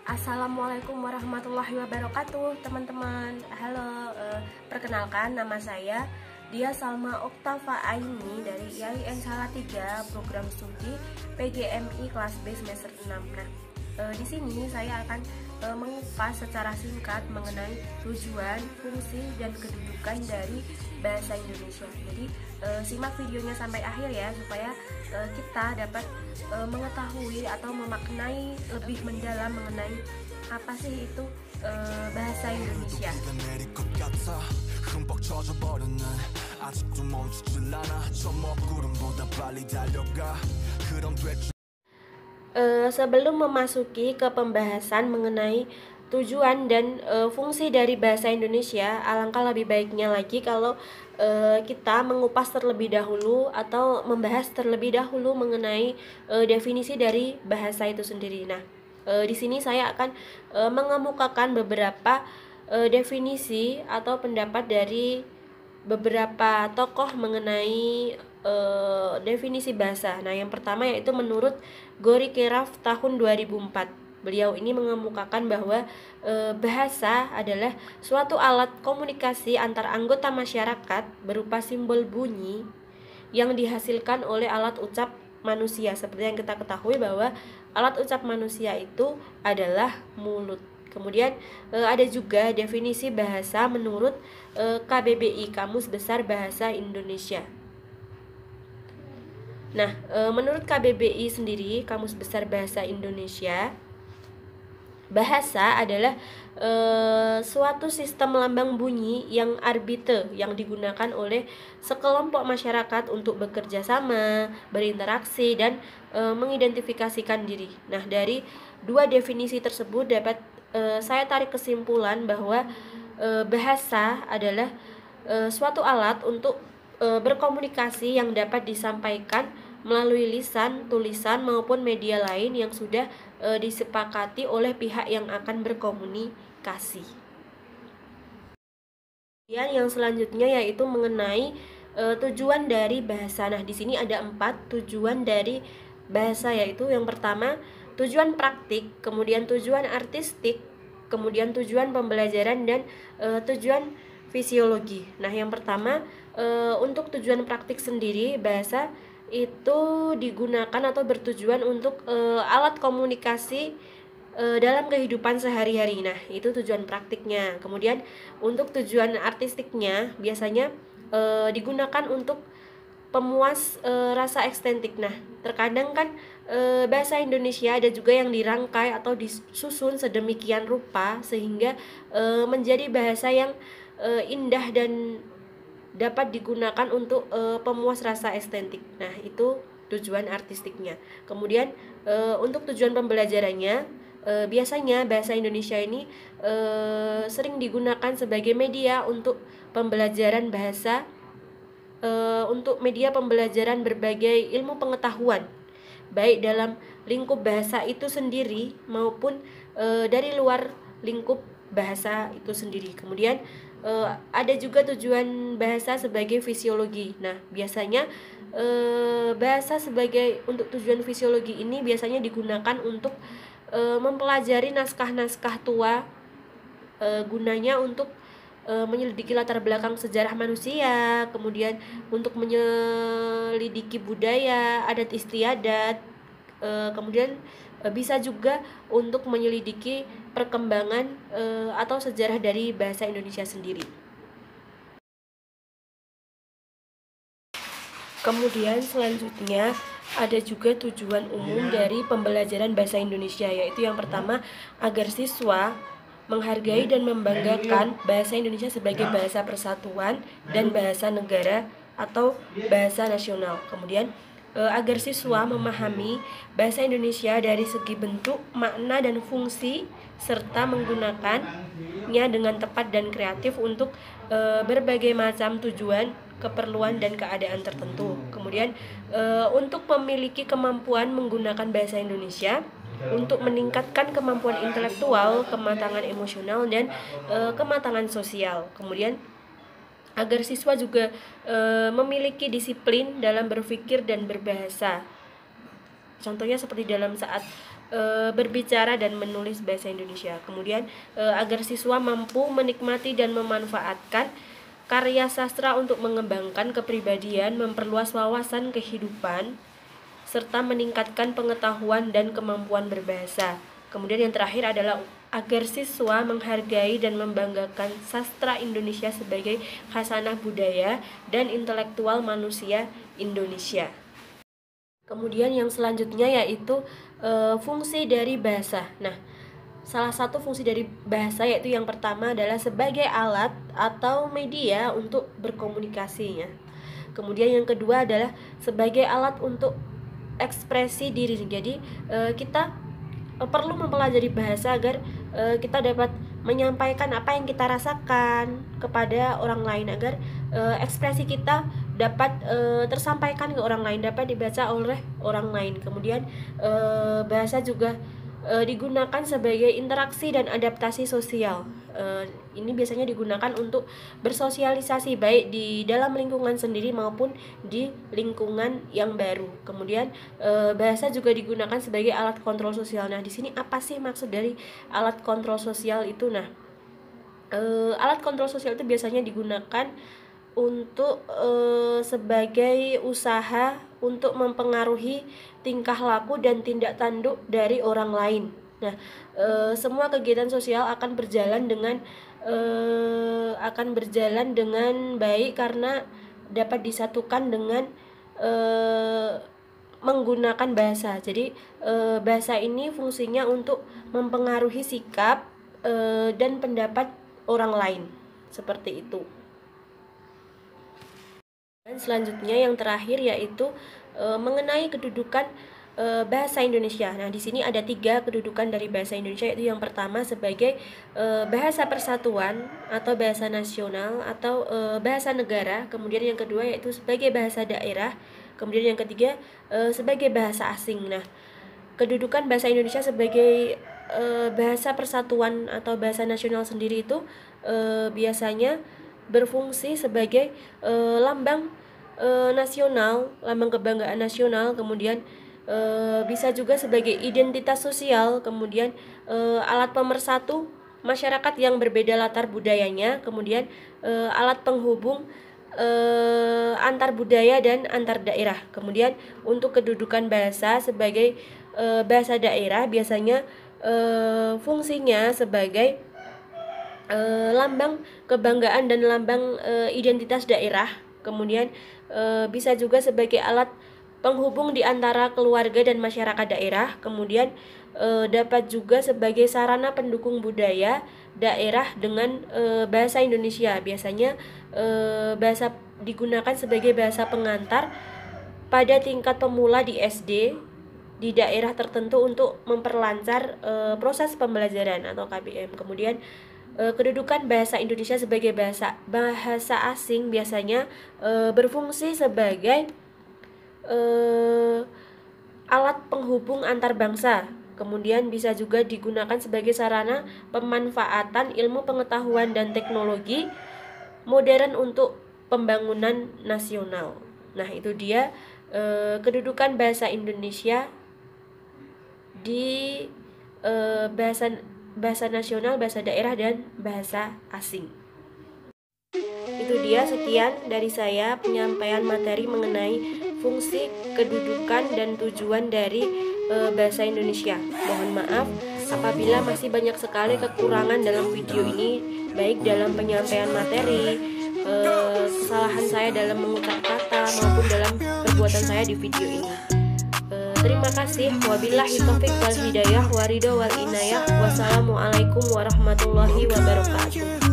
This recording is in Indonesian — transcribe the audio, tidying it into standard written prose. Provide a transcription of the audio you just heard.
Assalamualaikum warahmatullahi wabarakatuh, teman-teman. Halo, perkenalkan nama saya Dia Salma Oktava Aini dari IAIN Salatiga, program studi PGMI kelas B semester 6. Nah, di sini saya akan mengupas secara singkat mengenai tujuan, fungsi, dan kedudukan dari bahasa Indonesia. Jadi simak videonya sampai akhir ya, supaya kita dapat mengetahui atau memaknai lebih mendalam mengenai apa sih itu bahasa Indonesia. Sebelum memasuki ke pembahasan mengenai tujuan dan fungsi dari bahasa Indonesia, alangkah lebih baiknya lagi kalau kita mengupas terlebih dahulu atau membahas terlebih dahulu mengenai definisi dari bahasa itu sendiri. Nah, di sini saya akan mengemukakan beberapa definisi atau pendapat dari beberapa tokoh mengenai definisi bahasa. Nah, yang pertama yaitu menurut Gori Keraf tahun 2004. Beliau ini mengemukakan bahwa bahasa adalah suatu alat komunikasi antar anggota masyarakat berupa simbol bunyi yang dihasilkan oleh alat ucap manusia. Seperti yang kita ketahui bahwa alat ucap manusia itu adalah mulut. Kemudian ada juga definisi bahasa menurut KBBI, Kamus Besar Bahasa Indonesia. Nah, menurut KBBI sendiri, Kamus Besar Bahasa Indonesia, bahasa adalah suatu sistem lambang bunyi yang arbiter yang digunakan oleh sekelompok masyarakat untuk bekerja sama, berinteraksi, dan mengidentifikasikan diri. Nah, dari dua definisi tersebut dapat saya tarik kesimpulan bahwa bahasa adalah suatu alat untuk berkomunikasi yang dapat disampaikan melalui lisan, tulisan, maupun media lain yang sudah disepakati oleh pihak yang akan berkomunikasi. Kemudian yang selanjutnya yaitu mengenai tujuan dari bahasa. Nah, di sini ada 4 tujuan dari bahasa, yaitu yang pertama tujuan praktik, kemudian tujuan artistik, kemudian tujuan pembelajaran, dan tujuan fisiologi. Nah, yang pertama untuk tujuan praktik sendiri, bahasa itu digunakan atau bertujuan untuk alat komunikasi dalam kehidupan sehari-hari. Nah, itu tujuan praktiknya. Kemudian untuk tujuan artistiknya biasanya digunakan untuk pemuas rasa estetik. Nah, terkadang kan bahasa Indonesia ada juga yang dirangkai atau disusun sedemikian rupa sehingga menjadi bahasa yang indah dan dapat digunakan untuk pemuas rasa estetik. Nah, itu tujuan artistiknya. Kemudian untuk tujuan pembelajarannya, biasanya bahasa Indonesia ini sering digunakan sebagai media untuk pembelajaran bahasa, untuk media pembelajaran berbagai ilmu pengetahuan, baik dalam lingkup bahasa itu sendiri maupun dari luar lingkup bahasa itu sendiri. Kemudian ada juga tujuan bahasa sebagai fisiologi. Nah, biasanya bahasa sebagai untuk tujuan fisiologi ini biasanya digunakan untuk mempelajari naskah-naskah tua, gunanya untuk menyelidiki latar belakang sejarah manusia, kemudian untuk menyelidiki budaya, adat istiadat, kemudian bisa juga untuk menyelidiki perkembangan atau sejarah dari bahasa Indonesia sendiri. Kemudian selanjutnya ada juga tujuan umum dari pembelajaran bahasa Indonesia, yaitu yang pertama agar siswa menghargai dan membanggakan bahasa Indonesia sebagai bahasa persatuan dan bahasa negara atau bahasa nasional. Kemudian agar siswa memahami bahasa Indonesia dari segi bentuk, makna, dan fungsi, serta menggunakannya dengan tepat dan kreatif untuk berbagai macam tujuan, keperluan, dan keadaan tertentu. Kemudian untuk memiliki kemampuan menggunakan bahasa Indonesia untuk meningkatkan kemampuan intelektual, kematangan emosional, dan kematangan sosial. Kemudian agar siswa juga memiliki disiplin dalam berpikir dan berbahasa. Contohnya seperti dalam saat berbicara dan menulis bahasa Indonesia. Kemudian agar siswa mampu menikmati dan memanfaatkan karya sastra untuk mengembangkan kepribadian, memperluas wawasan kehidupan, serta meningkatkan pengetahuan dan kemampuan berbahasa. Kemudian yang terakhir adalah agar siswa menghargai dan membanggakan sastra Indonesia sebagai khasanah budaya dan intelektual manusia Indonesia. Kemudian yang selanjutnya yaitu fungsi dari bahasa. Nah, salah satu fungsi dari bahasa yaitu yang pertama adalah sebagai alat atau media untuk berkomunikasinya. Kemudian yang kedua adalah sebagai alat untuk ekspresi diri. Jadi kita perlu mempelajari bahasa agar kita dapat menyampaikan apa yang kita rasakan kepada orang lain, agar ekspresi kita dapat tersampaikan ke orang lain, dapat dibaca oleh orang lain. Kemudian bahasa juga digunakan sebagai interaksi dan adaptasi sosial. Ini biasanya digunakan untuk bersosialisasi baik di dalam lingkungan sendiri maupun di lingkungan yang baru. Kemudian bahasa juga digunakan sebagai alat kontrol sosial. Nah, di sini apa sih maksud dari alat kontrol sosial itu? Nah, alat kontrol sosial itu biasanya digunakan untuk sebagai usaha untuk mempengaruhi tingkah laku dan tindak tanduk dari orang lain. Nah, semua kegiatan sosial akan berjalan dengan baik karena dapat disatukan dengan menggunakan bahasa. Jadi bahasa ini fungsinya untuk mempengaruhi sikap dan pendapat orang lain, seperti itu. Dan selanjutnya yang terakhir yaitu mengenai kedudukan bahasa Indonesia. Nah, di sini ada 3 kedudukan dari bahasa Indonesia, yaitu yang pertama sebagai bahasa persatuan atau bahasa nasional atau bahasa negara. Kemudian yang kedua yaitu sebagai bahasa daerah. Kemudian yang ketiga sebagai bahasa asing. Nah, kedudukan bahasa Indonesia sebagai bahasa persatuan atau bahasa nasional sendiri itu biasanya berfungsi sebagai lambang nasional, lambang kebanggaan nasional, kemudian bisa juga sebagai identitas sosial, kemudian alat pemersatu masyarakat yang berbeda latar budayanya, kemudian alat penghubung antar budaya dan antar daerah. Kemudian untuk kedudukan bahasa sebagai bahasa daerah biasanya fungsinya sebagai lambang kebanggaan dan lambang identitas daerah. Kemudian bisa juga sebagai alat penghubung di antara keluarga dan masyarakat daerah. Kemudian dapat juga sebagai sarana pendukung budaya daerah dengan bahasa Indonesia. Biasanya bahasa digunakan sebagai bahasa pengantar pada tingkat pemula di SD di daerah tertentu untuk memperlancar proses pembelajaran atau KBM. Kemudian kedudukan bahasa Indonesia sebagai bahasa asing biasanya berfungsi sebagai alat penghubung antar bangsa. Kemudian bisa juga digunakan sebagai sarana pemanfaatan ilmu pengetahuan dan teknologi modern untuk pembangunan nasional. Nah, itu dia kedudukan bahasa Indonesia di bahasa nasional, bahasa daerah, dan bahasa asing. Itu dia, sekian dari saya penyampaian materi mengenai fungsi, kedudukan, dan tujuan dari bahasa Indonesia. Mohon maaf apabila masih banyak sekali kekurangan dalam video ini, baik dalam penyampaian materi, kesalahan saya dalam mengucap kata, maupun dalam perbuatan saya di video ini. Terima kasih. Wabillahi taufiq wal hidayah, waridho wal inayah. Wassalamualaikum warahmatullahi wabarakatuh.